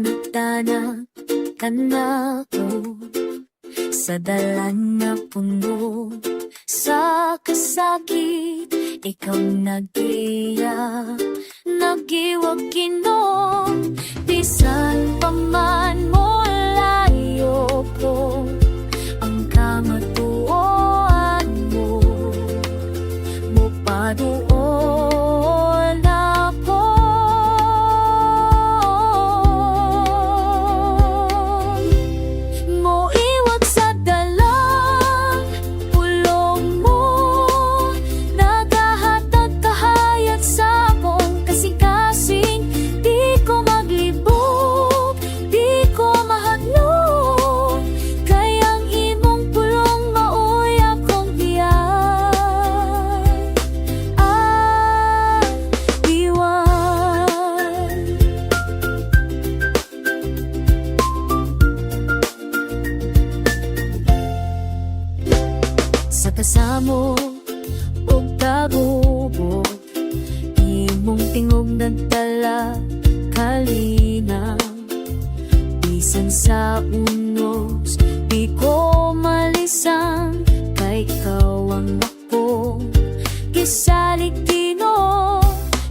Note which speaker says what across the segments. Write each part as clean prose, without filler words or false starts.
Speaker 1: nagtanag ka na ko sa dalan na puno sa kasakit. Ikaw nag-iya, nag-iwag Ginoo, bisan pa man mo layo ko ang kamatuoan mo, mupaduol ako. Moiwag sa dalang pulong mo, nagahatag kahayag sa akong kasing-kasing. Di ko maglibog, di ko mahadlok, kayang imong pulong maoy akong hiyay. Iwan sa kasamo ug tagubot, imong tingog nagdala kalinaw. Bisan sa unos, di ko malisang, kay ikaw ang ako gisalig Ginoo,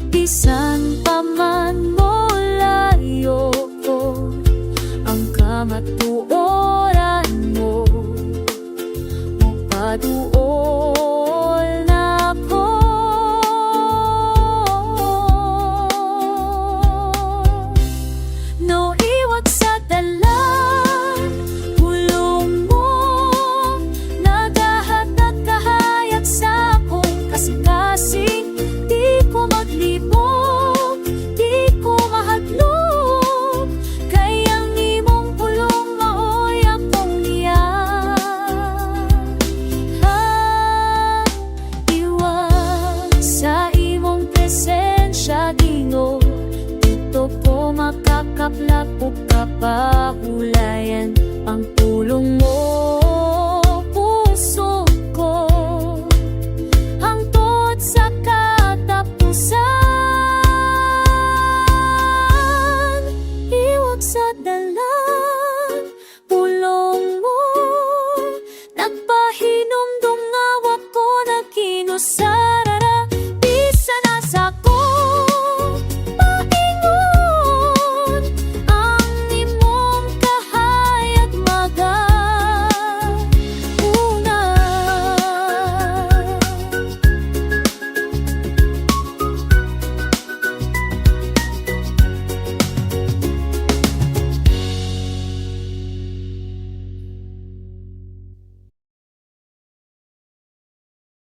Speaker 1: bisan pa man mo layo ko ang kamatuoran mo, mupaduol